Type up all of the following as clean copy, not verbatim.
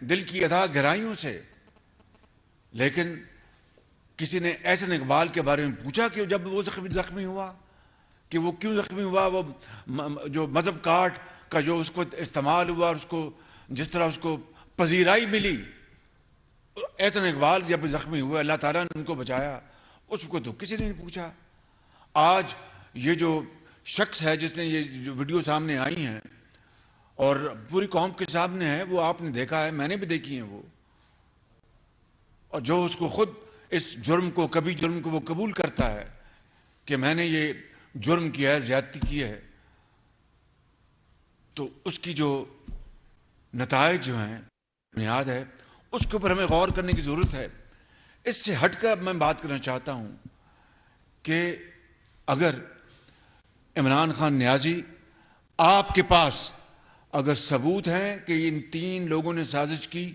دل کی اتھاہ گہرائیوں سے، لیکن کسی نے احسن اقبال کے بارے میں پوچھا کہ جب وہ زخمی ہوا کہ وہ کیوں زخمی ہوا؟ وہ جو مذہب کاٹ کا جو اس کو استعمال ہوا اور اس کو جس طرح اس کو پذیرائی ملی، احسن اقبال جب زخمی ہوئے اللہ تعالیٰ نے ان کو بچایا، اس کو تو کسی نے نہیں پوچھا۔ آج یہ جو شخص ہے جس نے یہ جو ویڈیو سامنے آئی ہیں اور پوری قوم کے سامنے ہے، وہ آپ نے دیکھا ہے، میں نے بھی دیکھی ہیں وہ، اور جو اس کو خود اس جرم کو کبھی جرم کو وہ قبول کرتا ہے کہ میں نے یہ جرم کیا ہے، زیادتی کی ہے، تو اس کی جو نتائج جو ہیں بنیاد ہے اس کے اوپر ہمیں غور کرنے کی ضرورت ہے۔ اس سے ہٹ کر میں بات کرنا چاہتا ہوں کہ اگر عمران خان نیازی آپ کے پاس اگر ثبوت ہیں کہ ان 3 لوگوں نے سازش کی،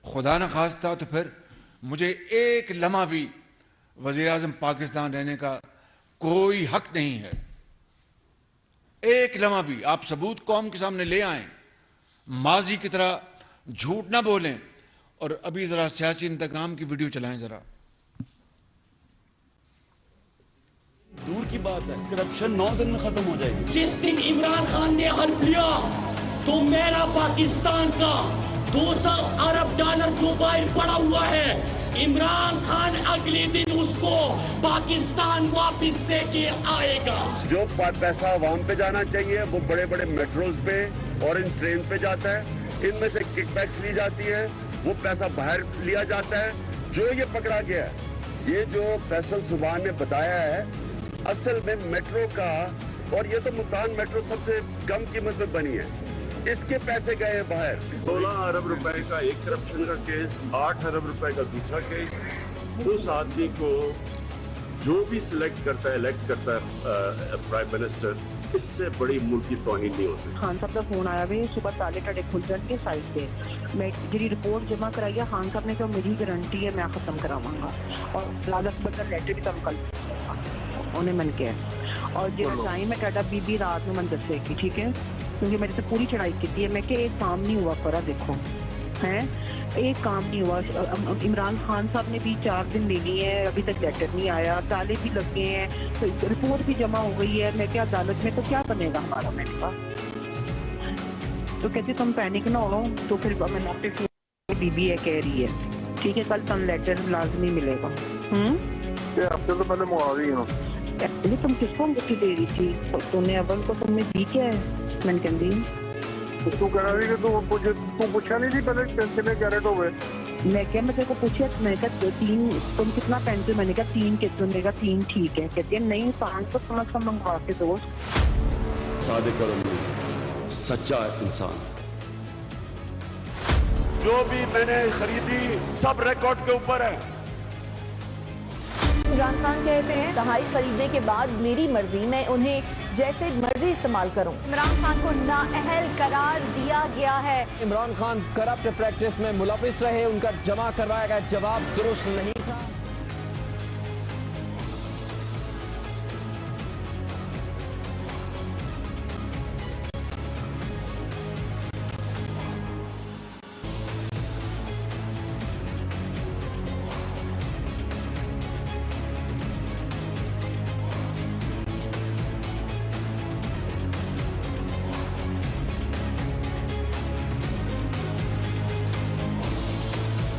خدا نہ خواستہ، تو پھر مجھے ایک لمحہ بھی وزیر اعظم پاکستان رہنے کا کوئی حق نہیں ہے۔ ایک لمحہ بھی آپ ثبوت قوم کے سامنے لے آئیں، ماضی کی طرح جھوٹ نہ بولیں، اور ابھی ذرا سیاسی انتقام کی ویڈیو چلائیں ذرا۔ دور کی بات ہے، کرپشن 9 دن میں ختم ہو جائے گی۔ جس دن عمران خان نے حلف لیا تو میرا پاکستان کا 200 ارب ڈالر جو باہر پڑا ہوا ہے، عمران خان اگلے دن اس کو پاکستان واپس لے کے آئے گا۔ جو پیسہ عوام پہ جانا چاہیے وہ بڑے بڑے میٹروز پہ، اورنج ٹرین پہ جاتا ہے، ان میں سے کک بیکس لی جاتی ہے، وہ پیسہ باہر لیا جاتا ہے۔ جو یہ پکڑا گیا ہے، یہ جو فیصل زبان نے بتایا ہے، اصل میں میٹرو کا، اور یہ تو ملتان میٹرو سب سے کم قیمت میں بنی ہے، اس کے پیسے گئے ہیں باہر۔ 16 ارب روپے کا ایک کرپشن کا کیس، 8 ارب روپے کا دوسرا کیس۔ اس آدمی کو جو بھی سلیکٹ کرتا ہے، الیکٹ کرتا ہے پرائم منسٹر، اس سے بڑی ملک کی توہین نہیں ہو سکتی۔ خان صاحب کا فون آیا بھی صبح تالے ٹھڈے کھل جان کے سائٹ سے، میں جی رپورٹ جمع کرائی ہے، خان صاحب نے کہا میری گارنٹی ہے میں ختم کراواں گا، اور لال اکبر کا لیٹر بھی کم کل انہیں من کے ہے، اور جو ٹائم ہے ٹاٹا بی رات میں من دسے کی، ٹھیک ہے، کیونکہ میرے سے پوری چڑھائی کی ہے، میں کہ ایک کام نہیں ہوا کرا، دیکھو ہیں ایک کام نہیں ہوا۔ عمران خان صاحب نے بھی 4 دن لے لی ہے، ابھی تک لیٹر نہیں آیا، تالے بھی لگے ہیں، رپورٹ بھی جمع ہو گئی ہے، میں کیا عدالت میں تو کیا بنے گا ہمارا؟ میں نے کہا تو کہتے تم پینک نہ ہو، تو پھر میں نے بی بی ہے کہہ رہی ہے ٹھیک ہے کل تم لیٹر لازمی ملے گا۔ ہفتے تو پہلے معاوی ہوں تم کس کو مٹھی دے رہی تھی؟ تم نے اول کو تم نے دی کیا ہے؟ میں نے کہہ تو کہہ رہی کہ تو پوچھا نہیں تھی پہلے کتنے کیرٹ ہو گئے؟ میں کیا میں تیرے کو پوچھا، میں نے کہا 3 تم کتنا پینسل؟ میں نے کہا 3 کتنے؟ نے کہا 3 ٹھیک ہے، کہتی ہے نہیں 5 تو کم از کم منگوا کے دوست۔ صادق اور امین، سچا انسان۔ جو بھی میں نے خریدی سب ریکارڈ کے اوپر ہے۔ عمران خان کہتے ہیں دہائی خریدنے کے بعد میری مرضی، میں انہیں جیسے مرضی استعمال کروں۔ عمران خان کو نااہل قرار دیا گیا ہے۔ عمران خان کرپٹ پریکٹس میں ملوث رہے، ان کا جمع کروایا گیا جواب درست نہیں تھا۔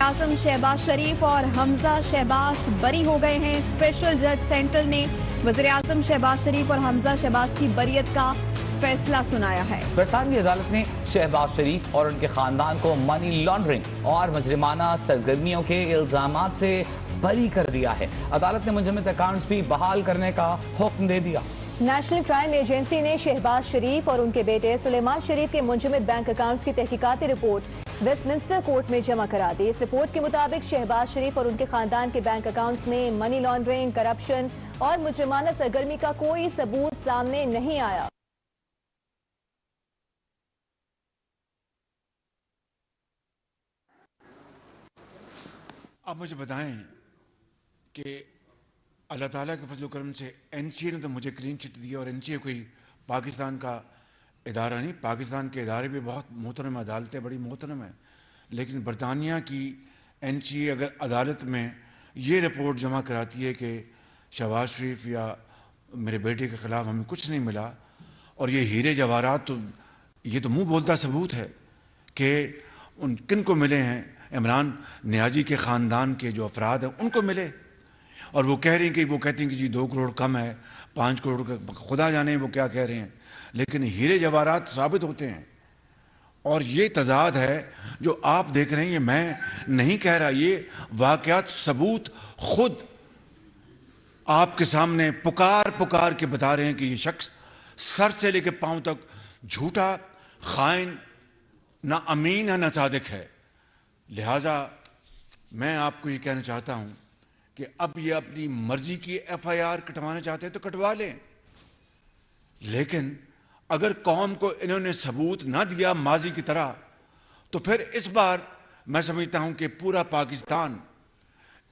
اعظم شہباز شریف اور حمزہ شہباز بری ہو گئے ہیں۔ اسپیشل جج سینٹرل نے وزیر اعظم شہباز شریف اور حمزہ شہباز کی بریت کا فیصلہ سنایا ہے۔ برطانوی عدالت نے شہباز شریف اور ان کے خاندان کو منی لانڈرنگ اور مجرمانہ سرگرمیوں کے الزامات سے بری کر دیا ہے۔ عدالت نے منجمد اکاؤنٹس بھی بحال کرنے کا حکم دے دیا۔ نیشنل کرائم ایجنسی نے شہباز شریف اور ان کے بیٹے سلیمان شریف کے منجمد بینک اکاؤنٹس کی تحقیقاتی رپورٹ ویسٹ منسٹر کورٹ میں جمع کرا دی۔ اس رپورٹ کے مطابق شہباز شریف اور ان کے خاندان کے بینک اکاؤنٹس میں منی لانڈرنگ، کرپشن اور مجرمانہ سرگرمی کا کوئی ثبوت سامنے نہیں آیا۔ آپ مجھے بتائیں کہ اللہ تعالیٰ کے فضل و کرم سے این سی اے نے تو مجھے کلین چٹ دیا، اور این سی اے کوئی پاکستان کا ادارہ نہیں، پاکستان کے ادارے بھی بہت محترم، عدالتیں بڑی محترم ہیں، لیکن برطانیہ کی NCA اگر عدالت میں یہ رپورٹ جمع کراتی ہے کہ شہباز شریف یا میرے بیٹے کے خلاف ہمیں کچھ نہیں ملا، اور یہ ہیرے جواہرات تو یہ تو منہ بولتا ثبوت ہے کہ ان کن کو ملے ہیں، عمران نیازی کے خاندان کے جو افراد ہیں ان کو ملے، اور وہ کہہ رہے ہیں کہ وہ کہتے ہیں کہ جی 2 کروڑ کم ہے، 5 کروڑ کا خدا جانے وہ کیا کہہ رہے ہیں، لیکن ہیرے جواہرات ثابت ہوتے ہیں. اور یہ تضاد ہے جو آپ دیکھ رہے ہیں، یہ میں نہیں کہہ رہا، یہ واقعات ثبوت خود آپ کے سامنے پکار کے بتا رہے ہیں کہ یہ شخص سر سے لے کے پاؤں تک جھوٹا، خائن، نہ امین ہے نہ صادق ہے. لہٰذا میں آپ کو یہ کہنا چاہتا ہوں کہ اب یہ اپنی مرضی کی FIR کٹوانا چاہتے ہیں تو کٹوا لیں، لیکن اگر قوم کو انہوں نے ثبوت نہ دیا ماضی کی طرح، تو پھر اس بار میں سمجھتا ہوں کہ پورا پاکستان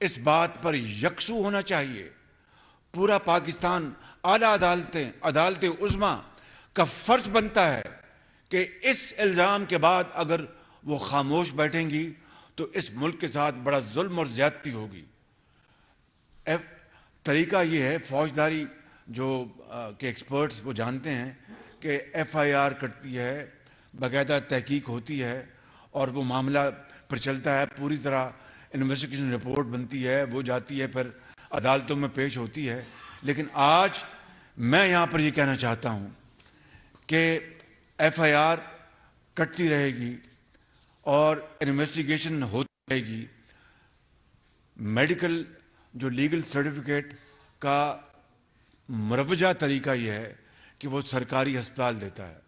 اس بات پر یکسو ہونا چاہیے. پورا پاکستان، اعلیٰ عدالت عظمیٰ کا فرض بنتا ہے کہ اس الزام کے بعد اگر وہ خاموش بیٹھیں گی تو اس ملک کے ساتھ بڑا ظلم اور زیادتی ہوگی. طریقہ یہ ہے، فوجداری جو کہ ایکسپرٹس وہ جانتے ہیں کہ FIR کٹتی ہے، باقاعدہ تحقیق ہوتی ہے اور وہ معاملہ پھر چلتا ہے، پوری طرح انویسٹیگیشن رپورٹ بنتی ہے، وہ جاتی ہے پھر عدالتوں میں پیش ہوتی ہے. لیکن آج میں یہاں پر یہ کہنا چاہتا ہوں کہ FIR کٹتی رہے گی اور انویسٹیگیشن ہوتی رہے گی. میڈیکل جو لیگل سرٹیفکیٹ کا مروجہ طریقہ یہ ہے کہ وہ سرکاری ہسپتال دیتا ہے.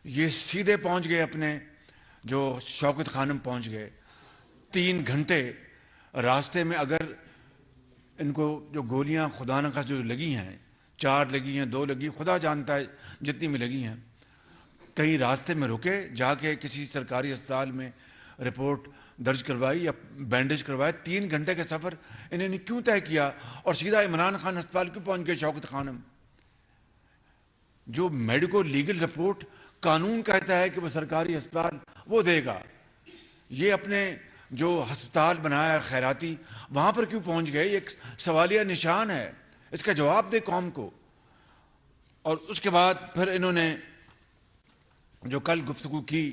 یہ سیدھے پہنچ گئے اپنے جو شوکت خانم پہنچ گئے، 3 گھنٹے راستے میں اگر ان کو جو گولیاں خدا نخواستہ جو لگی ہیں، 4 لگی ہیں 2 لگی، خدا جانتا ہے جتنی بھی لگی ہیں، کہیں راستے میں رکے، جا کے کسی سرکاری ہسپتال میں رپورٹ درج کروائی یا بینڈیج کروایا. 3 گھنٹے کا سفر انہوں نے کیوں طے کیا اور سیدھا عمران خان ہسپتال کیوں پہنچ گئے شوکت خانم؟ جو میڈیکو لیگل رپورٹ قانون کہتا ہے کہ وہ سرکاری ہسپتال وہ دے گا، یہ اپنے جو ہسپتال بنایا خیراتی وہاں پر کیوں پہنچ گئے؟ یہ ایک سوالیہ نشان ہے، اس کا جواب دے قوم کو. اور اس کے بعد پھر انہوں نے جو کل گفتگو کی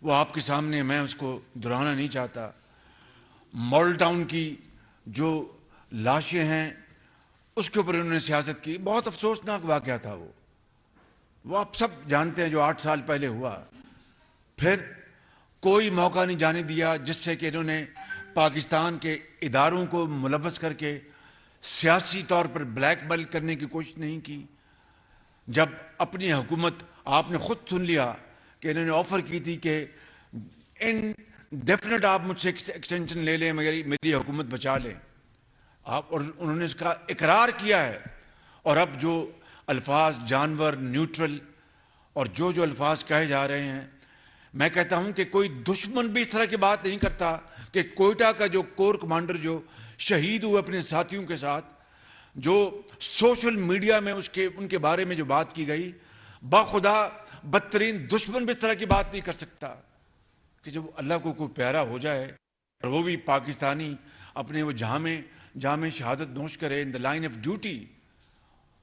وہ آپ کے سامنے، میں اس کو دہرانا نہیں چاہتا. ماڈل ٹاؤن کی جو لاشیں ہیں اس کے اوپر انہوں نے سیاست کی. بہت افسوسناک واقعہ تھا وہ آپ سب جانتے ہیں جو 8 سال پہلے ہوا. پھر کوئی موقع نہیں جانے دیا جس سے کہ انہوں نے پاکستان کے اداروں کو ملوث کر کے سیاسی طور پر بلیک میل کرنے کی کوشش نہیں کی. جب اپنی حکومت، آپ نے خود سن لیا کہ انہوں نے آفر کی تھی کہ انڈیفینٹ آپ مجھ سے ایکسٹینشن لے لیں، میری حکومت بچا لیں آپ، اور انہوں نے اس کا اقرار کیا ہے. اور اب جو الفاظ جانور، نیوٹرل اور جو الفاظ کہے جا رہے ہیں، میں کہتا ہوں کہ کوئی دشمن بھی اس طرح کی بات نہیں کرتا کہ کوئٹہ کا جو کور کمانڈر جو شہید ہوئے اپنے ساتھیوں کے ساتھ، جو سوشل میڈیا میں ان کے بارے میں جو بات کی گئی، باخدا بدترین دشمن بھی اس طرح کی بات نہیں کر سکتا کہ جب اللہ کو کوئی پیارا ہو جائے اور وہ بھی پاکستانی اپنے وہ جامع شہادت نوش کرے ان دا لائن آف ڈیوٹی،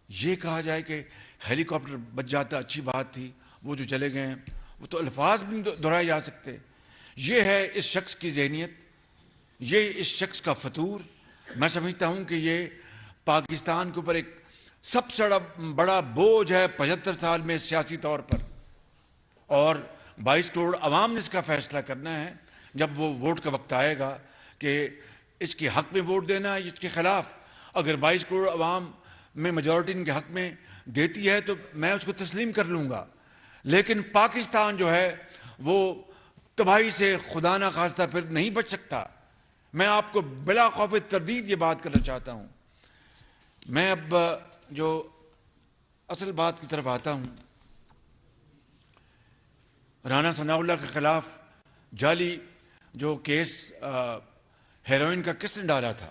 یہ کہا جائے کہ ہیلی کاپٹر بچ جاتا اچھی بات تھی، وہ جو چلے گئے ہیں، وہ تو الفاظ بھی نہیں دہرائے جا سکتے. یہ ہے اس شخص کی ذہنیت، یہ اس شخص کا فطور. میں سمجھتا ہوں کہ یہ پاکستان کے اوپر ایک سب سے بڑا بوجھ ہے 75 سال میں سیاسی طور پر، اور 22 کروڑ عوام نے اس کا فیصلہ کرنا ہے جب وہ ووٹ کا وقت آئے گا کہ اس کے حق میں ووٹ دینا ہے اس کے خلاف. اگر 22 کروڑ عوام میں میجورٹی ان کے حق میں دیتی ہے تو میں اس کو تسلیم کر لوں گا، لیکن پاکستان جو ہے وہ تباہی سے خدا نہ خواستہ پھر نہیں بچ سکتا. میں آپ کو بلا خوف تردید یہ بات کرنا چاہتا ہوں. میں اب جو اصل بات کی طرف آتا ہوں. رانا ثناء اللہ کے خلاف جعلی جو کیس ہیروئن کا کس نے ڈالا تھا؟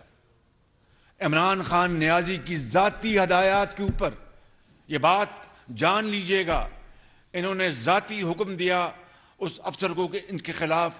عمران خان نیازی کی ذاتی ہدایات کے اوپر. یہ بات جان لیجئے گا، انہوں نے ذاتی حکم دیا اس افسر کو کہ ان کے خلاف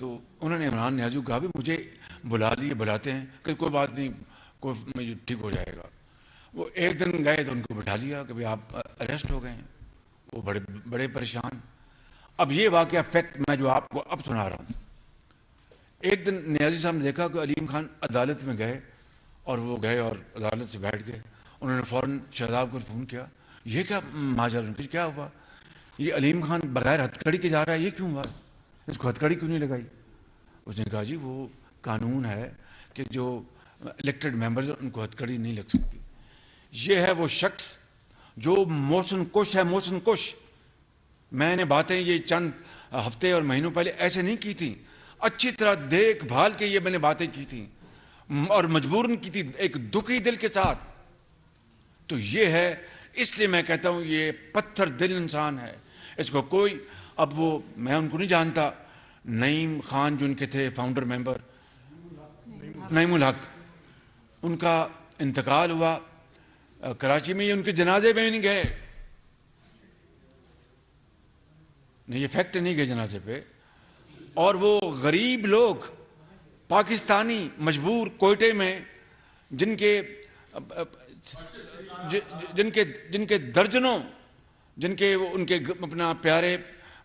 تو انہوں نے عمران نیازی کو کہا بھی مجھے بلا لیے، بلاتے ہیں کہ کوئی بات نہیں، کوئی مجھے ٹھیک ہو جائے گا. وہ ایک دن گئے تو ان کو بٹھا لیا کہ بھائی آپ اریسٹ ہو گئے ہیں. وہ بڑے پریشان. اب یہ واقعہ فیکٹ میں جو آپ کو اب سنا رہا ہوں. ایک دن نیازی صاحب نے دیکھا کہ علیم خان عدالت میں گئے، اور وہ گئے اور عدالت سے بیٹھ گئے. انہوں نے فوراً شہزاد کو فون کیا، یہ کیا ماجرا، کیا ہوا؟ یہ علیم خان بغیر ہتھکڑی کے جا رہا ہے، یہ کیوں ہوا؟ اس کو ہتھکڑی کیوں نہیں لگائی؟ اس نے کہا جی وہ قانون ہے کہ جو الیکٹڈ ممبرز ان کو ہتھکڑی نہیں لگ سکتی. یہ ہے وہ شخص جو موشن کش ہے، موشن کش. میں نے باتیں یہ چند ہفتے اور مہینوں پہلے ایسے نہیں کی تھیں، اچھی طرح دیکھ بھال کے یہ میں نے باتیں کی تھیں اور مجبوراً کی تھی ایک دکھی دل کے ساتھ. تو یہ ہے، اس لیے میں کہتا ہوں یہ پتھر دل انسان ہے. اس کو کوئی، اب وہ میں ان کو نہیں جانتا، نعیم خان جو ان کے تھے فاؤنڈر ممبر، نعیم الحق، ان کا انتقال ہوا کراچی میں. یہ ان کے جنازے میں نہیں گئے، نہیں یہ فیکٹ نہیں گئے جنازے پہ. اور وہ غریب لوگ پاکستانی مجبور کوئٹے میں جن کے درجنوں، جن کے ان کے اپنا پیارے،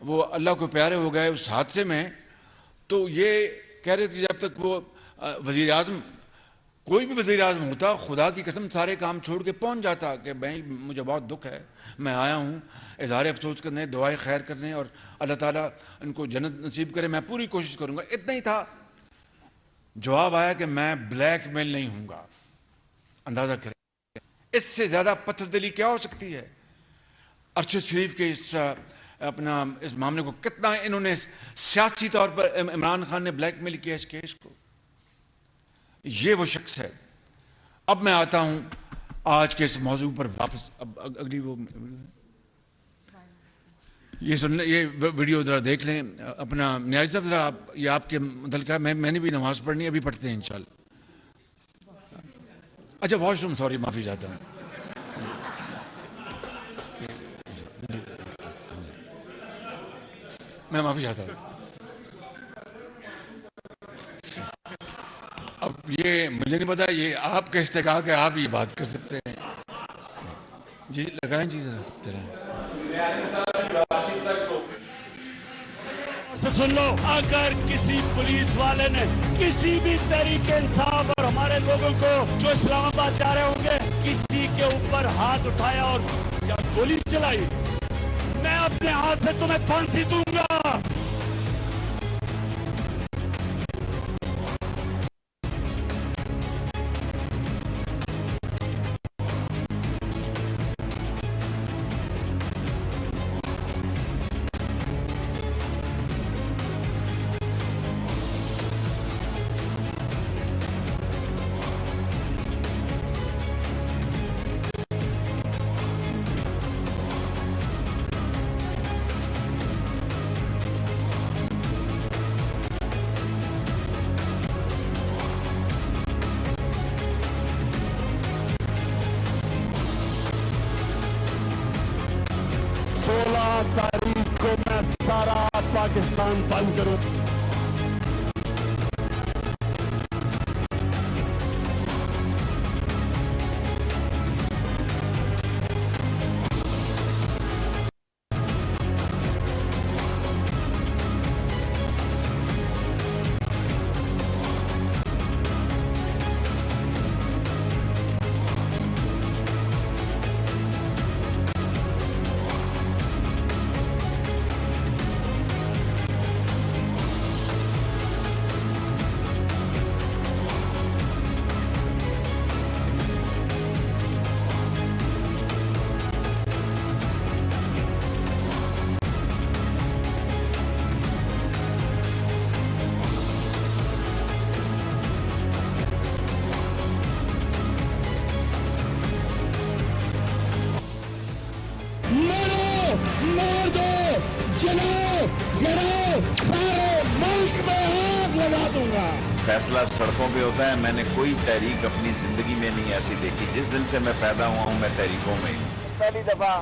وہ اللہ کو پیارے ہو گئے اس حادثے میں. تو یہ کہہ رہے تھے جب تک وہ وزیر اعظم، کوئی بھی وزیر اعظم ہوتا، خدا کی قسم سارے کام چھوڑ کے پہنچ جاتا کہ بھائی مجھے بہت دکھ ہے، میں آیا ہوں اظہار افسوس کرنے، دعائیں خیر کرنے، اور اللہ تعالیٰ ان کو جنت نصیب کرے، میں پوری کوشش کروں گا. اتنا ہی تھا. جواب آیا کہ میں بلیک میل نہیں ہوں گا. اندازہ کریں اس سے زیادہ پتھر دلی کیا ہو سکتی ہے. ارشد شریف کے اس معاملے کو کتنا انہوں نے سیاسی طور پر عمران خان نے بلیک میل کیا اس کیس کو. یہ وہ شخص ہے. اب میں آتا ہوں آج کے اس موضوع پر واپس. اب اگلی وہ یہ سن لیں، یہ ویڈیو ذرا دیکھ لیں. اپنا نیازی صاحب ذرا یہ آپ کے متعلقہ میں نے بھی نماز پڑھنی، ابھی پڑھتے ہیں انشاءاللہ. اچھا واش روم، سوری، معافی چاہتا ہوں. میں معافی چاہتا ہوں. اب یہ مجھے نہیں پتا، یہ آپ کا استحقاق ہے، آپ یہ بات کر سکتے ہیں. جی لگائیں جی ذرا. سن لو، اگر کسی پولیس والے نے کسی بھی تحریک انصاف اور ہمارے لوگوں کو جو اسلام آباد جا رہے ہوں گے کسی کے اوپر ہاتھ اٹھایا اور یا گولی چلائی، میں اپنے ہاتھ سے تمہیں پھانسی دوں گا. تاریخ کو میں سارا پاکستان بند کروں. فیصلہ سڑکوں پہ ہوتا ہے. میں نے کوئی تحریک اپنی زندگی میں نہیں ایسی دیکھی. جس دن سے میں پیدا ہوا ہوں میں تحریکوں میں. پہلی دفعہ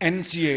NCA,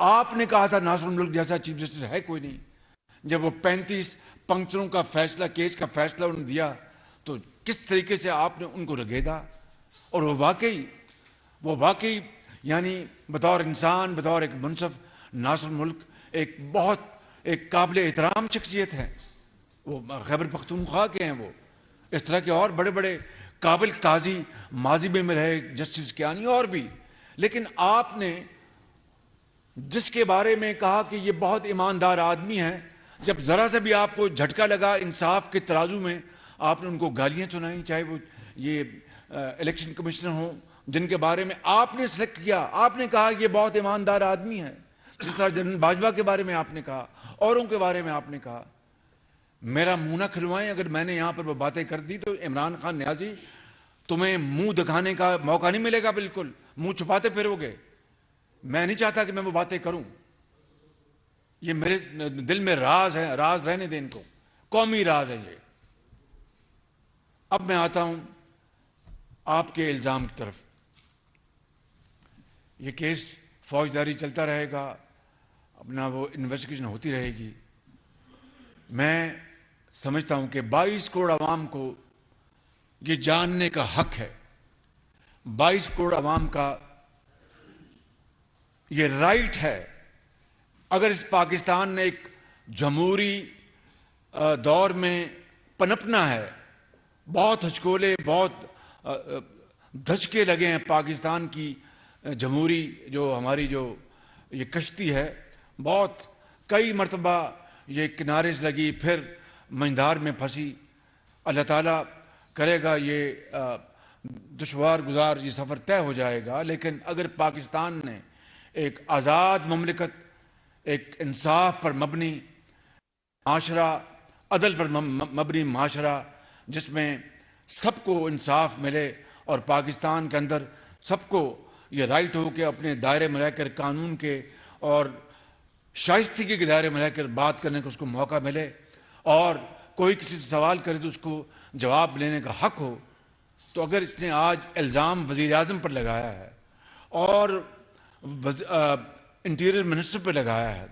آپ نے کہا تھا ناصر الملک جیسا چیف جسٹس ہے کوئی نہیں. جب وہ 35 پنکچروں کا فیصلہ، کیس کا فیصلہ انہوں نے دیا تو کس طریقے سے آپ نے ان کو رگیدا. اور وہ واقعی یعنی بطور انسان، بطور ایک منصف، ناصر الملک ایک قابل احترام شخصیت ہے. وہ خیبر پختونخوا کے ہیں. وہ اس طرح کے اور بڑے بڑے قابل قاضی ماضی میں رہے، جسٹس کیانی اور بھی. لیکن آپ نے جس کے بارے میں کہا کہ یہ بہت ایماندار آدمی ہے، جب ذرا سا بھی آپ کو جھٹکا لگا انصاف کے ترازو میں، آپ نے ان کو گالیاں سنائیں. چاہے وہ یہ الیکشن کمشنر ہوں جن کے بارے میں آپ نے سلیکٹ کیا، آپ نے کہا یہ بہت ایماندار آدمی ہے. جس طرح جنرل باجوہ کے بارے میں آپ نے کہا، اوروں کے بارے میں آپ نے کہا. میرا منہ نہ کھلوائیں. اگر میں نے یہاں پر وہ باتیں کر دی تو عمران خان نیازی تمہیں منہ دکھانے کا موقع نہیں ملے گا. بالکل منہ چھپاتے پھرو گے. میں نہیں چاہتا کہ میں وہ باتیں کروں. یہ میرے دل میں راز ہے، راز رہنے دیں ان کو، قومی راز ہے یہ. اب میں آتا ہوں آپ کے الزام کی طرف. یہ کیس فوجداری چلتا رہے گا، اپنا وہ انویسٹیگیشن ہوتی رہے گی. میں سمجھتا ہوں کہ 22 کروڑ عوام کو یہ جاننے کا حق ہے، 22 کروڑ عوام کا یہ رائٹ ہے. اگر اس پاکستان نے ایک جمہوری دور میں پنپنا ہے، بہت ہچکولے، بہت دھچکے لگے ہیں پاکستان کی جمہوری جو ہماری جو یہ کشتی ہے، بہت کئی مرتبہ یہ کنارے سے لگی، پھر منجھدار میں پھنسی. اللہ تعالیٰ کرے گا یہ دشوار گزار یہ سفر طے ہو جائے گا. لیکن اگر پاکستان نے ایک آزاد مملکت، ایک انصاف پر مبنی معاشرہ، عدل پر مبنی معاشرہ جس میں سب کو انصاف ملے اور پاکستان کے اندر سب کو یہ رائٹ ہو کہ اپنے دائرے میں رہ کر قانون کے اور شائستگی کے دائرے میں رہ کر بات کرنے کا اس کو موقع ملے، اور کوئی کسی سے سوال کرے تو اس کو جواب لینے کا حق ہو. تو اگر اس نے آج الزام وزیر اعظم پر لگایا ہے اور انٹیریئر منسٹر پہ لگایا ہے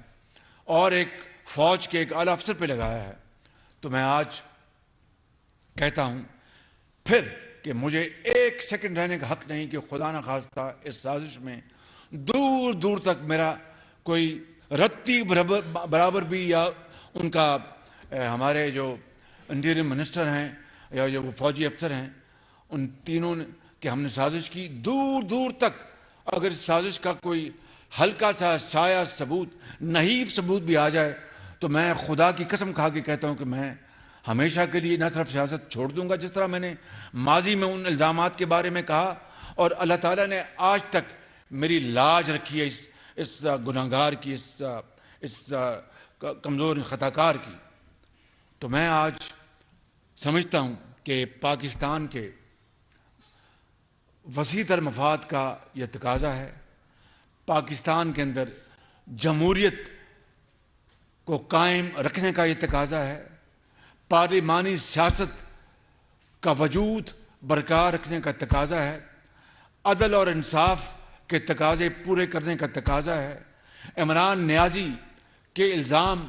اور ایک فوج کے ایک اعلیٰ افسر پہ لگایا ہے، تو میں آج کہتا ہوں پھر کہ مجھے ایک سیکنڈ رہنے کا حق نہیں کہ خدا نہ خواستہ اس سازش میں دور دور تک میرا کوئی رتی برابر بھی، یا ان کا ہمارے جو انٹیریئر منسٹر ہیں یا جو فوجی افسر ہیں، ان تینوں نے کہ ہم نے سازش کی. دور دور تک اگر اس سازش کا کوئی ہلکا سا سایہ ثبوت، نحیف ثبوت بھی آ جائے تو میں خدا کی قسم کھا کے کہتا ہوں کہ میں ہمیشہ کے لیے نہ صرف سیاست چھوڑ دوں گا، جس طرح میں نے ماضی میں ان الزامات کے بارے میں کہا، اور اللہ تعالیٰ نے آج تک میری لاج رکھی ہے اس گناہگار کی، اس کمزور خطاکار کی. تو میں آج سمجھتا ہوں کہ پاکستان کے وسیع تر مفاد کا یہ تقاضا ہے. پاکستان کے اندر جمہوریت کو قائم رکھنے کا یہ تقاضا ہے. پارلیمانی سیاست کا وجود برقرار رکھنے کا تقاضا ہے. عدل اور انصاف کے تقاضے پورے کرنے کا تقاضا ہے. عمران نیازی کے الزام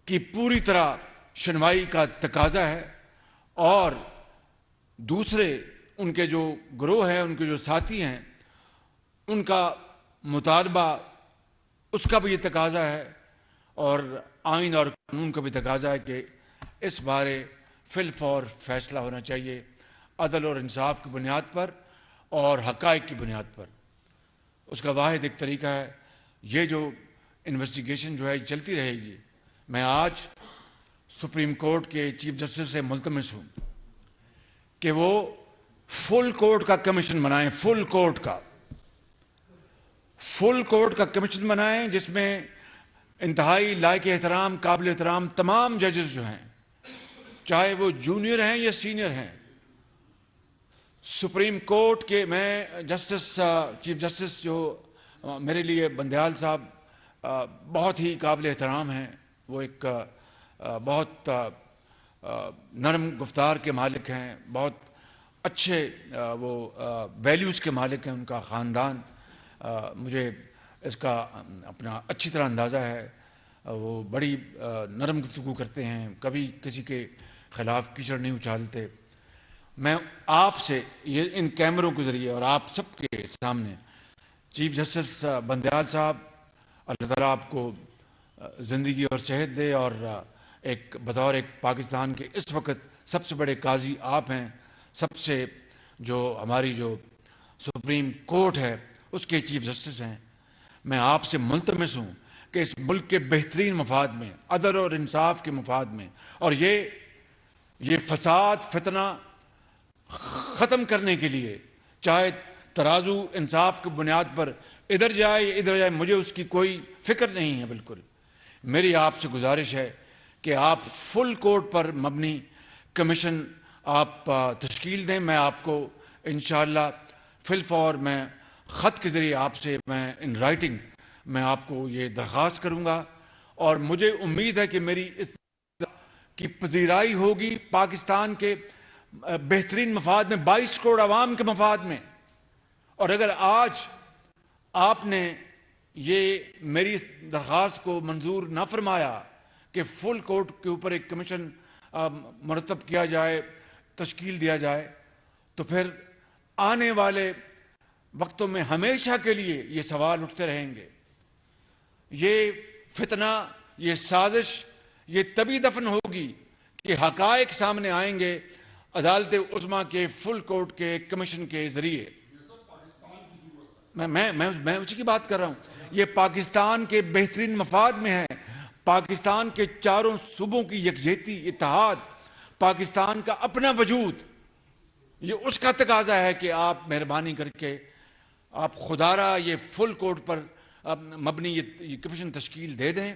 کی پوری طرح شنوائی کا تقاضا ہے، اور دوسرے ان کے جو گروہ ہیں، ان کے جو ساتھی ہیں، ان کا مطالبہ، اس کا بھی یہ تقاضا ہے، اور آئین اور قانون کا بھی تقاضا ہے کہ اس بارے فی الفور فیصلہ ہونا چاہیے، عدل اور انصاف کی بنیاد پر اور حقائق کی بنیاد پر. اس کا واحد ایک طریقہ ہے یہ جو انویسٹیگیشن جو ہے چلتی رہے گی. میں آج سپریم کورٹ کے چیف جسٹس سے ملتمس ہوں کہ وہ فل کورٹ کا کمیشن بنائیں، فل کورٹ کا کمیشن بنائیں، جس میں انتہائی لائق احترام، قابل احترام تمام ججز جو ہیں، چاہے وہ جونیئر ہیں یا سینئر ہیں. سپریم کورٹ کے میں چیف جسٹس جو میرے لیے بندیال صاحب بہت ہی قابل احترام ہیں. وہ ایک بہت نرم گفتار کے مالک ہیں، بہت اچھے وہ ویلیوز کے مالک ہیں. ان کا خاندان مجھے اس کا اپنا اچھی طرح اندازہ ہے. وہ بڑی نرم گفتگو کرتے ہیں, کبھی کسی کے خلاف کیچڑ نہیں اچھالتے. میں آپ سے یہ ان کیمروں کے ذریعے اور آپ سب کے سامنے چیف جسٹس بندیال صاحب, اللہ تعالیٰ آپ کو زندگی اور صحت دے, اور ایک بطور ایک پاکستان کے اس وقت سب سے بڑے قاضی آپ ہیں, سب سے جو ہماری جو سپریم کورٹ ہے اس کے چیف جسٹس ہیں. میں آپ سے ملتمس ہوں کہ اس ملک کے بہترین مفاد میں, عدل اور انصاف کے مفاد میں, اور یہ فساد فتنہ ختم کرنے کے لیے, چاہے ترازو انصاف کی بنیاد پر ادھر جائے یا ادھر جائے, مجھے اس کی کوئی فکر نہیں ہے بالکل. میری آپ سے گزارش ہے کہ آپ فل کورٹ پر مبنی کمیشن آپ تشکیل دیں. میں آپ کو انشاءاللہ فی الفور میں خط کے ذریعے آپ سے میں ان رائٹنگ میں آپ کو یہ درخواست کروں گا, اور مجھے امید ہے کہ میری اس کی پذیرائی ہوگی پاکستان کے بہترین مفاد میں, 22 کروڑ عوام کے مفاد میں. اور اگر آج آپ نے یہ میری اس درخواست کو منظور نہ فرمایا کہ فل کورٹ کے اوپر ایک کمیشن مرتب کیا جائے, تشکیل دیا جائے, تو پھر آنے والے وقتوں میں ہمیشہ کے لیے یہ سوال اٹھتے رہیں گے. یہ فتنہ, یہ سازش, یہ تبھی دفن ہوگی کہ حقائق سامنے آئیں گے عدالت عظمیٰ کے فل کورٹ کے کمیشن کے ذریعے. میں اسی کی بات کر رہا ہوں. یہ پاکستان کے بہترین مفاد میں ہے, پاکستان کے چاروں صوبوں کی یکجہتی, اتحاد, پاکستان کا اپنا وجود, یہ اس کا تقاضا ہے کہ آپ مہربانی کر کے آپ خدارہ یہ فل کورٹ پر مبنی یہ کمیشن تشکیل دے دیں.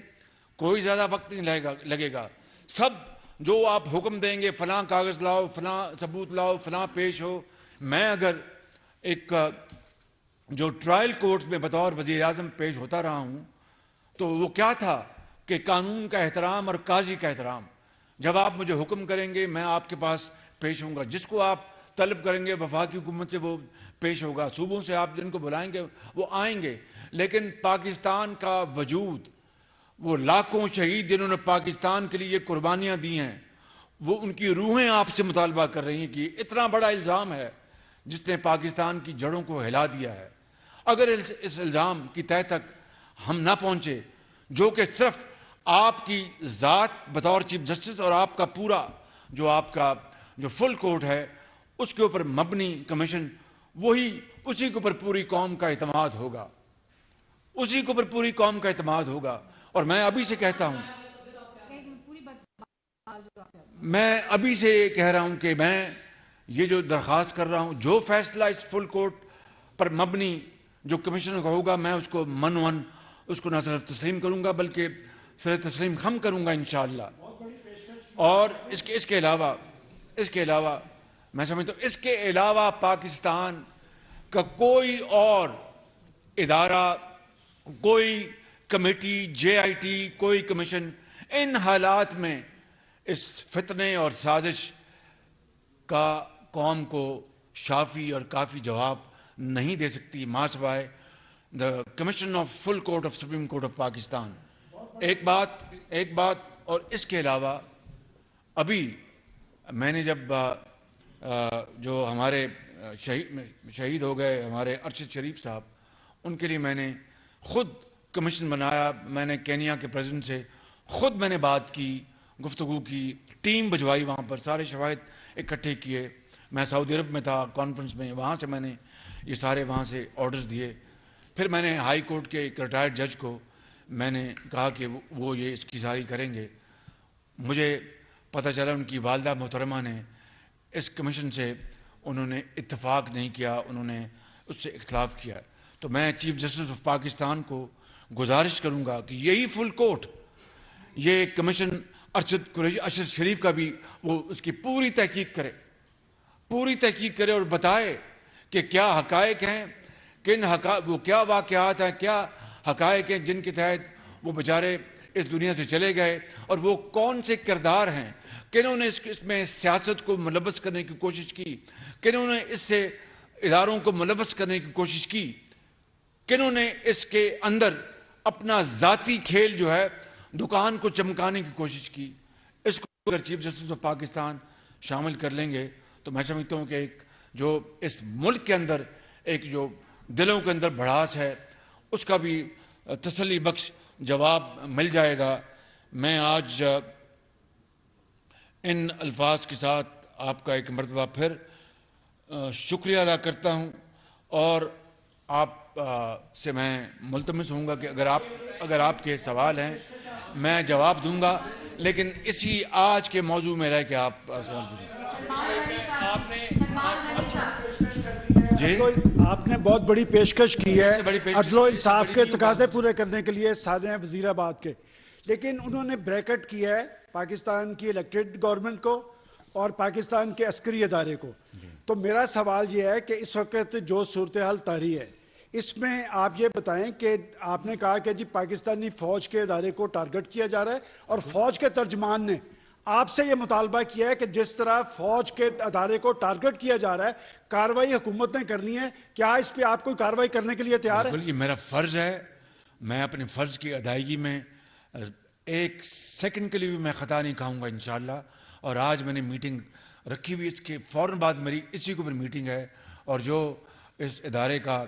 کوئی زیادہ وقت نہیں لگے گا. سب جو آپ حکم دیں گے, فلاں کاغذ لاؤ, فلاں ثبوت لاؤ, فلاں پیش ہو. میں اگر ایک جو ٹرائل کورٹس میں بطور وزیر اعظم پیش ہوتا رہا ہوں, تو وہ کیا تھا کہ قانون کا احترام اور قاضی کا احترام. جب آپ مجھے حکم کریں گے میں آپ کے پاس پیش ہوں گا, جس کو آپ طلب کریں گے وفاقی حکومت سے وہ پیش ہوگا, صوبوں سے آپ جن کو بلائیں گے وہ آئیں گے. لیکن پاکستان کا وجود, وہ لاکھوں شہید جنہوں نے پاکستان کے لیے قربانیاں دی ہیں, وہ ان کی روحیں آپ سے مطالبہ کر رہی ہیں کہ اتنا بڑا الزام ہے جس نے پاکستان کی جڑوں کو ہلا دیا ہے. اگر اس الزام کی تہہ تک ہم نہ پہنچے, جو کہ صرف آپ کی ذات بطور چیف جسٹس اور آپ کا پورا جو فل کورٹ ہے اس کے اوپر مبنی کمیشن, اسی کے اوپر پوری قوم کا اعتماد ہوگا, اسی کے اوپر پوری قوم کا اعتماد ہوگا. اور میں ابھی سے کہتا ہوں, میں ابھی سے کہہ رہا ہوں کہ میں یہ جو درخواست کر رہا ہوں, جو فیصلہ اس فل کورٹ پر مبنی جو کمیشن کا ہوگا, میں اس کو من اس کو نہ صرف تسلیم کروں گا بلکہ سر تسلیم خم کروں گا انشاءاللہ. اور اس کے علاوہ میں سمجھتا ہوں اس کے علاوہ پاکستان کا کوئی اور ادارہ, کوئی کمیٹی, JIT, کوئی کمیشن ان حالات میں اس فتنے اور سازش کا قوم کو شافی اور کافی جواب نہیں دے سکتی, ماں سوائے the commission of full court of Supreme Court of Pakistan. ایک بات اور اس کے علاوہ ابھی میں نے جب جو ہمارے شہید ہو گئے ہمارے ارشد شریف صاحب, ان کے لیے میں نے خود کمیشن بنایا. میں نے کینیا کے پریزیڈنٹ سے خود میں نے بات کی, گفتگو کی, ٹیم بھجوائی, وہاں پر سارے شواہد اکٹھے کیے. میں سعودی عرب میں تھا کانفرنس میں, وہاں سے میں نے یہ سارے وہاں سے آرڈرز دیے. پھر میں نے ہائی کورٹ کے ایک ریٹائرڈ جج کو میں نے کہا کہ وہ یہ اس کی ساری کریں گے. مجھے پتہ چلا ان کی والدہ محترمہ نے اس کمیشن سے انہوں نے اتفاق نہیں کیا, انہوں نے اس سے اختلاف کیا. تو میں چیف جسٹس آف پاکستان کو گزارش کروں گا کہ یہی فل کورٹ یہ کمیشن ارشد شریف کا بھی وہ اس کی پوری تحقیق کرے اور بتائے کہ کیا حقائق ہیں, وہ کیا واقعات ہیں, کیا حقائق ہیں جن کے تحت وہ بیچارے اس دنیا سے چلے گئے, اور وہ کون سے کردار ہیں, کنہوں نے اس میں سیاست کو ملوث کرنے کی کوشش کی, کنہوں نے اس سے اداروں کو ملوث کرنے کی کوشش کی, کنہوں نے اس کے اندر اپنا ذاتی کھیل جو ہے دکان کو چمکانے کی کوشش کی. اس کو اگر چیف جسٹس آف پاکستان شامل کر لیں گے تو میں سمجھتا ہوں کہ ایک جو اس ملک کے اندر ایک جو دلوں کے اندر بھڑاس ہے اس کا بھی تسلی بخش جواب مل جائے گا. میں آج ان الفاظ کے ساتھ آپ کا ایک مرتبہ پھر شکریہ ادا کرتا ہوں اور آپ سے میں ملتمس ہوں گا کہ اگر آپ کے سوال ہیں میں جواب دوں گا، لیکن اسی آج کے موضوع میں رہ کے آپ سوال پوچھیں. آپ نے بہت بڑی پیشکش کی ہے عدل و انصاف کے تقاضے پورے کرنے کے لیے سادے ہیں وزیر آباد کے، لیکن انہوں نے بریکٹ کیا ہے پاکستان کی الیکٹڈ گورنمنٹ کو اور پاکستان کے عسکری ادارے کو. تو میرا سوال یہ ہے کہ اس وقت جو صورتحال طاری ہے اس میں آپ یہ بتائیں کہ آپ نے کہا کہ جی پاکستانی فوج کے ادارے کو ٹارگٹ کیا جا رہا ہے اور فوج کے ترجمان نے آپ سے یہ مطالبہ کیا ہے کہ جس طرح فوج کے ادارے کو ٹارگٹ کیا جا رہا ہے کارروائی حکومت نے کرنی ہے، کیا اس پہ آپ کوئی کارروائی کرنے کے لیے تیار ہے؟ بالکل، یہ میرا فرض ہے. میں اپنے فرض کی ادائیگی میں ایک سیکنڈ کے لیے بھی میں خطا نہیں کھاؤں گا انشاءاللہ. اور آج میں نے میٹنگ رکھی ہوئی، اس کے فوراً بعد میری اسی کو بھی میٹنگ ہے اور جو اس ادارے کا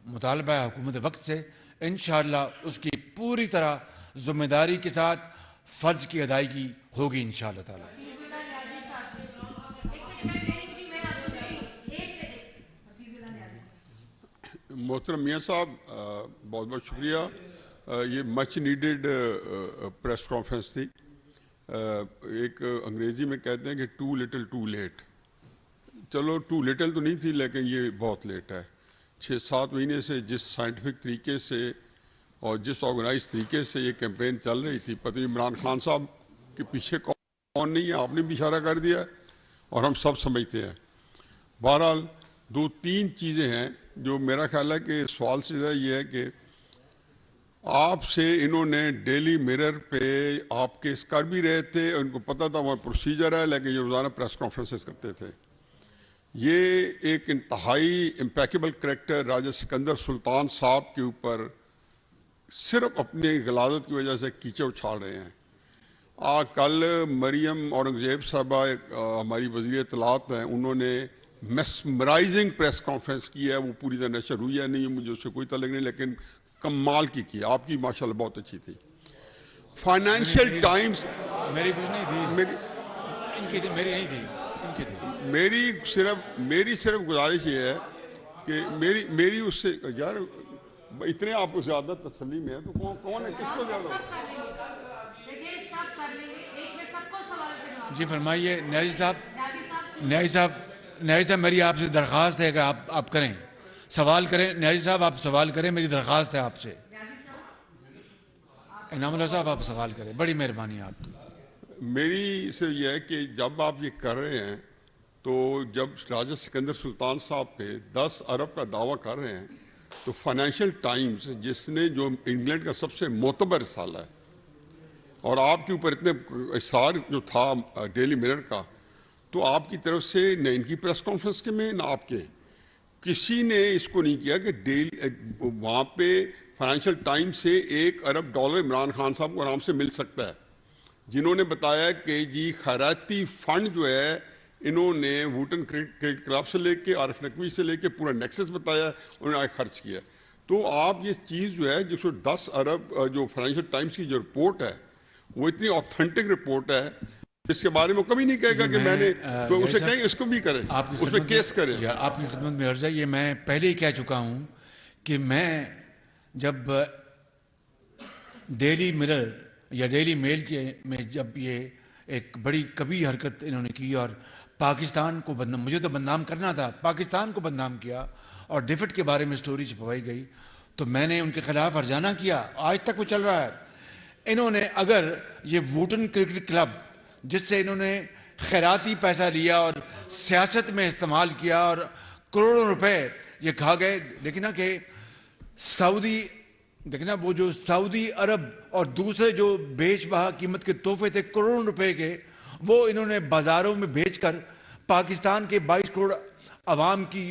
مطالبہ ہے حکومت وقت سے انشاءاللہ اس کی پوری طرح ذمہ داری کے ساتھ فرض کی ادائیگی ہوگی انشاءاللہ تعالی. محترم میاں صاحب بہت بہت شکریہ. یہ مچ نیڈڈ پریس کانفرنس تھی. ایک انگریزی میں کہتے ہیں کہ ٹو لٹل ٹو لیٹ. چلو ٹو لٹل تو نہیں تھی لیکن یہ بہت لیٹ ہے. 6-7 مہینے سے جس سائنٹیفک طریقے سے اور جس آرگنائز طریقے سے یہ کیمپین چل رہی تھی، پتہ نہیں عمران خان صاحب کے پیچھے کون نہیں ہے، آپ نے بھی اشارہ کر دیا اور ہم سب سمجھتے ہیں. بہرحال 2-3 چیزیں ہیں جو میرا خیال ہے کہ سوال سے زیادہ یہ ہے کہ آپ سے انہوں نے ڈیلی میرر پہ آپ کیس کر بھی رہے تھے اور ان کو پتہ تھا وہاں پروسیجر ہے، لیکن یہ روزانہ پریس کانفرنسز کرتے تھے. یہ ایک انتہائی امپیکیبل کریکٹر راجہ سکندر سلطان صاحب کے اوپر صرف اپنی غلاظت کی وجہ سے کیچڑ اچھال رہے ہیں. کل مریم اورنگزیب صاحبہ ہماری وزیر اطلاعات ہیں، انہوں نے میسمرائزنگ پریس کانفرنس کی ہے. وہ پوری طرح نشر ہوئی ہے نہیں، مجھے اس سے کوئی تعلق نہیں، لیکن کمال کی آپ کی ماشاءاللہ بہت اچھی تھی. فائنینشیل ٹائمز میری کچھ نہیں تھی، ان کی تھی، میری نہیں تھی، ان کی تھی. میری صرف گزارش یہ ہے کہ میری اس سے یار اتنے آپ کو زیادہ تسلی میں ہے تو کون ہے، کس کو زیادہ؟ جی فرمائیے نیازی صاحب میری آپ سے درخواست ہے کہ آپ کریں، سوال کریں. نیازی صاحب آپ سوال کریں، میری درخواست ہے آپ سے. انعام اللہ صاحب آپ سوال کریں، بڑی مہربانی آپ کی. میری صرف یہ ہے کہ جب آپ یہ کر رہے ہیں تو جب راجہ سکندر سلطان صاحب پہ 10 ارب کا دعویٰ کر رہے ہیں تو فائنینشیل ٹائمز جس نے جو انگلینڈ کا سب سے معتبر رسالہ ہے اور آپ کے اوپر اتنے اصرار جو تھا ڈیلی میرر کا، تو آپ کی طرف سے نہ ان کی پریس کانفرنس کے میں نہ آپ کے کسی نے اس کو نہیں کیا کہ وہاں پہ فائنینشیل ٹائم سے $1 ارب عمران خان صاحب کو آرام سے مل سکتا ہے. جنہوں نے بتایا کہ جی خیراتی فنڈ جو ہے انہوں نے ووٹن کریڈٹ کلب سے لے کے عارف نقوی سے لے کے پورا نیکسس بتایا، انہوں نے خرچ کیا. تو آپ یہ چیز جو ہے جس کو 10 ارب جو فائنینشیل ٹائمز کی جو رپورٹ ہے وہ اتنی آتھینٹک رپورٹ ہے جس کے بارے میں کبھی نہیں کہے گا کہ میں نے تو اسے کہیں اس کو بھی کرے، اس میں کیس کرے. آپ کی خدمت میں عرض ہے، یہ میں پہلے ہی کہہ چکا ہوں کہ میں جب ڈیلی میرر یا ڈیلی میل میں جب یہ ایک بڑی کبھی حرکت انہوں نے کی اور پاکستان کو بدنام، مجھے تو بدنام کرنا تھا، پاکستان کو بدنام کیا اور ڈیفٹ کے بارے میں سٹوری چھپوائی گئی، تو میں نے ان کے خلاف ہرجانہ کیا. آج تک وہ چل رہا ہے. انہوں نے اگر یہ ووٹن کرکٹ کلب جس سے انہوں نے خیراتی پیسہ لیا اور سیاست میں استعمال کیا اور کروڑوں روپے یہ کھا گئے، دیکھنا کہ وہ جو سعودی عرب اور دوسرے جو بیچ بہا قیمت کے تحفے تھے کروڑوں روپے کے، وہ انہوں نے بازاروں میں بیچ کر پاکستان کے 22 کروڑ عوام کی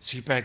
CPEC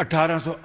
1800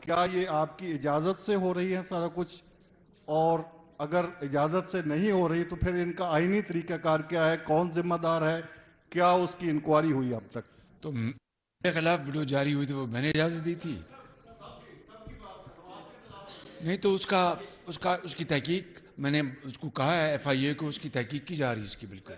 کیا یہ آپ کی اجازت سے ہو رہی ہے سارا کچھ؟ اور اگر اجازت سے نہیں ہو رہی تو پھر ان کا آئینی طریقہ کار کیا ہے؟ کون ذمہ دار ہے؟ کیا اس کی انکوائری ہوئی اب تک؟ تو میرے خلاف ویڈیو جاری ہوئی تھی، وہ میں نے اجازت دی تھی؟ نہیں تو اس کی تحقیق میں نے اس کو کہا ہے، ایف آئی اے کو اس کی تحقیق کی جا رہی ہے اس کی بالکل۔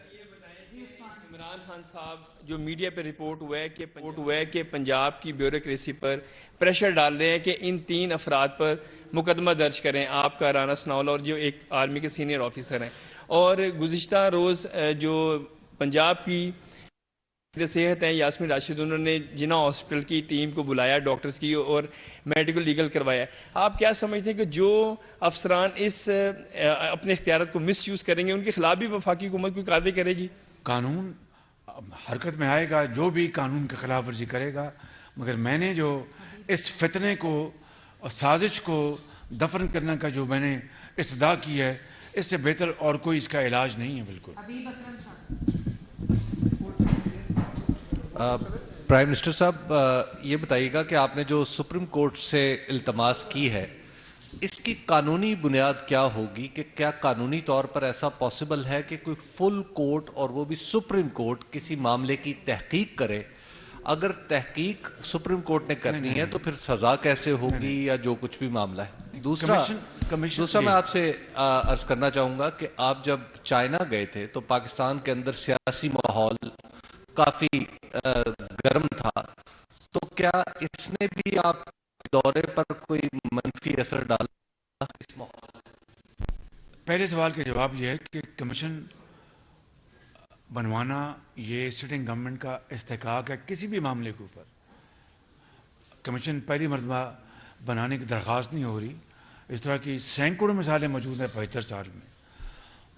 عمران خان صاحب جو میڈیا پہ رپورٹ ہوا ہے کہ پنجاب کی بیوروکریسی پر پریشر ڈال رہے ہیں کہ ان 3 افراد پر مقدمہ درج کریں، آپ کا رانا سناولا اور جو ایک آرمی کے سینئر آفیسر ہیں، اور گزشتہ روز جو پنجاب کی صحت ہیں یاسمین راشد، انہوں نے جناح ہاسپٹل کی ٹیم کو بلایا، ڈاکٹرز کی، اور میڈیکل لیگل کروایا۔ آپ کیا سمجھتے ہیں کہ جو افسران اس اپنے اختیارات کو مس یوز کریں گے ان کے خلاف بھی وفاقی حکومت کوئی کارروائی کرے گی؟ قانون حرکت میں آئے گا، جو بھی قانون کی خلاف ورزی کرے گا، مگر میں نے جو اس فتنے کو اور سازش کو دفن کرنے کا جو میں نے استدعا کی ہے، اس سے بہتر اور کوئی اس کا علاج نہیں ہے بالکل۔ پرائم منسٹر صاحب یہ بتائیے گا کہ آپ نے جو سپریم کورٹ سے التماس کی ہے اس کی قانونی بنیاد کیا ہوگی؟ کہ کیا قانونی طور پر ایسا پاسبل ہے کہ کوئی فل کورٹ اور وہ بھی سپریم کورٹ کسی معاملے کی تحقیق کرے؟ اگر تحقیق سپریم کورٹ نے کرنی ہے تو پھر سزا کیسے ہوگی یا جو کچھ بھی معاملہ ہے؟ دوسرا میں آپ سے عرض کرنا چاہوں گا کہ آپ جب چائنا گئے تھے تو پاکستان کے اندر سیاسی ماحول کافی گرم تھا، تو کیا اس نے بھی آپ دورے پر کوئی منفی اثر ڈالا اس ماحول؟ پہلے سوال کا جواب یہ ہے کہ کمیشن بنوانا یہ سٹنگ گورنمنٹ کا استحقاق ہے کسی بھی معاملے کے اوپر۔ کمیشن پہلی مرتبہ بنانے کی درخواست نہیں ہو رہی، اس طرح کی سینکڑوں مثالیں موجود ہیں 75 سال میں۔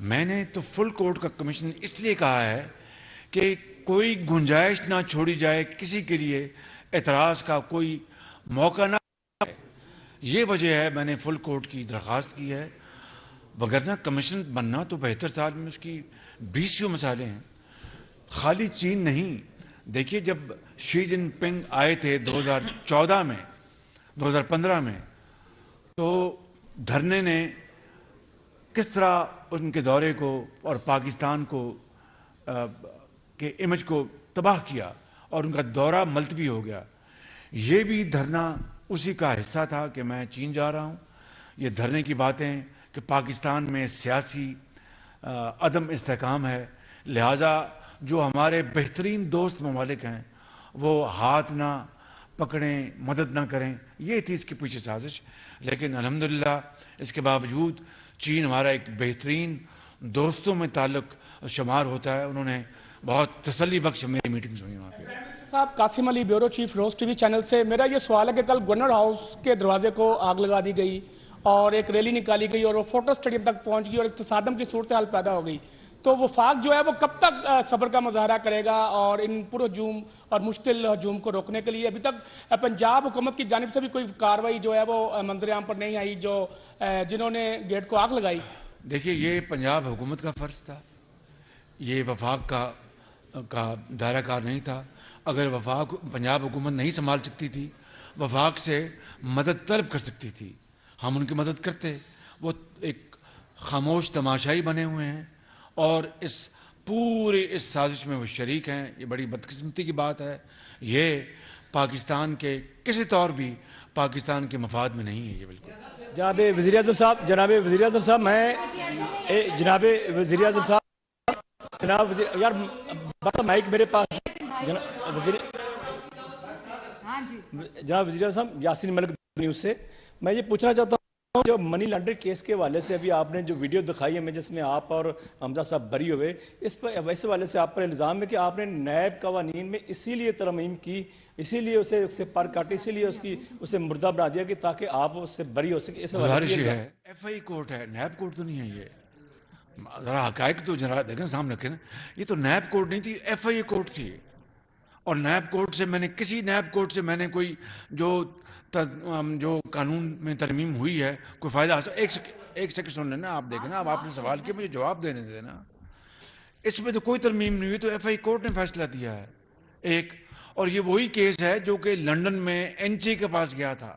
میں نے تو فل کورٹ کا کمیشن اس لیے کہا ہے کہ کوئی گنجائش نہ چھوڑی جائے کسی کے لیے اعتراض کا، کوئی موقع نہ ہے، یہ وجہ ہے میں نے فل کورٹ کی درخواست کی ہے۔ وگرنہ کمیشن بننا تو 72 سال میں اس کی 20 مثالیں ہیں، خالی چین نہیں۔ دیکھیے جب شی جن پنگ آئے تھے 2014 میں 2015 میں، تو دھرنے نے کس طرح ان کے دورے کو اور پاکستان کو کے امیج کو تباہ کیا اور ان کا دورہ ملتوی ہو گیا۔ یہ بھی دھرنا اسی کا حصہ تھا کہ میں چین جا رہا ہوں۔ یہ دھرنے کی باتیں کہ پاکستان میں سیاسی عدم استحکام ہے، لہٰذا جو ہمارے بہترین دوست ممالک ہیں وہ ہاتھ نہ پکڑیں، مدد نہ کریں، یہ تھی اس کے پیچھے سازش۔ لیکن الحمدللہ اس کے باوجود چین ہمارا ایک بہترین دوستوں میں تعلق شمار ہوتا ہے۔ انہوں نے بہت تسلی بخش میری میٹنگز ہوئی وہاں پہ۔ صاحب قاسم علی، بیورو چیف، روز ٹی وی چینل سے۔ میرا یہ سوال ہے کہ کل گورنر ہاؤس کے دروازے کو آگ لگا دی گئی اور ایک ریلی نکالی گئی اور وہ فوٹو اسٹیڈیم تک پہنچ گئی اور ایک تصادم کی صورتحال پیدا ہو گئی، تو وفاق جو ہے وہ کب تک صبر کا مظاہرہ کرے گا اور ان پر ہجوم اور مشتعل ہجوم کو روکنے کے لیے؟ ابھی تک پنجاب حکومت کی جانب سے بھی کوئی کارروائی جو ہے وہ منظر عام پر نہیں آئی، جنہوں نے گیٹ کو آگ لگائی۔ دیکھیے یہ پنجاب حکومت کا فرض تھا، یہ وفاق کا دائرہ کار نہیں تھا۔ اگر وفاق پنجاب حکومت نہیں سنبھال سکتی تھی، وفاق سے مدد طلب کر سکتی تھی، ہم ان کی مدد کرتے۔ وہ ایک خاموش تماشائی بنے ہوئے ہیں اور اس پورے سازش میں وہ شریک ہیں۔ یہ بڑی بدقسمتی کی بات ہے، یہ پاکستان کے کسی طور بھی پاکستان کے مفاد میں نہیں ہے یہ بالکل۔ جناب وزیر اعظم صاحب، جناب یار مائک میرے پاس، جناب وزیر اعظم صاحب، یاسین ملک نیوز سے میں یہ پوچھنا چاہتا ہوں، جو منی لانڈرنگ کیس کے حوالے سے ابھی آپ نے جو ویڈیو دکھائی ہمیں جس میں آپ اور حمزہ صاحب بری ہوئے، اس حوالے سے آپ پر الزام ہے کہ آپ نے نیب قوانین میں اسی لیے ترمیم کی، اسی لیے اسے پر کاٹی، اسی لیے اسے مردہ بنا دیا کہ تاکہ آپ اس سے بری ہو سکے۔ اس گزارش ہے، ایف آئی کورٹ ہے، نیب کورٹ تو نہیں ہے۔ یہ ذرا حقائق تو دیکھیں سامنے رکھیں نا، یہ تو نیب کورٹ نہیں تھی، ایف آئی اے کورٹ تھی۔ اور نیب کورٹ سے میں نے نیب کورٹ سے میں نے کوئی جو قانون میں ترمیم ہوئی ہے کوئی فائدہ حاصل۔ ایک سیکنڈ سن لینا، آپ دیکھیں نا، اب آپ نے سوال کیا، مجھے جواب دینے دینا۔ اس میں تو کوئی ترمیم نہیں ہوئی، تو ایف آئی کورٹ نے فیصلہ دیا ہے ایک، اور یہ وہی کیس ہے جو کہ لندن میں این سی کے پاس گیا تھا۔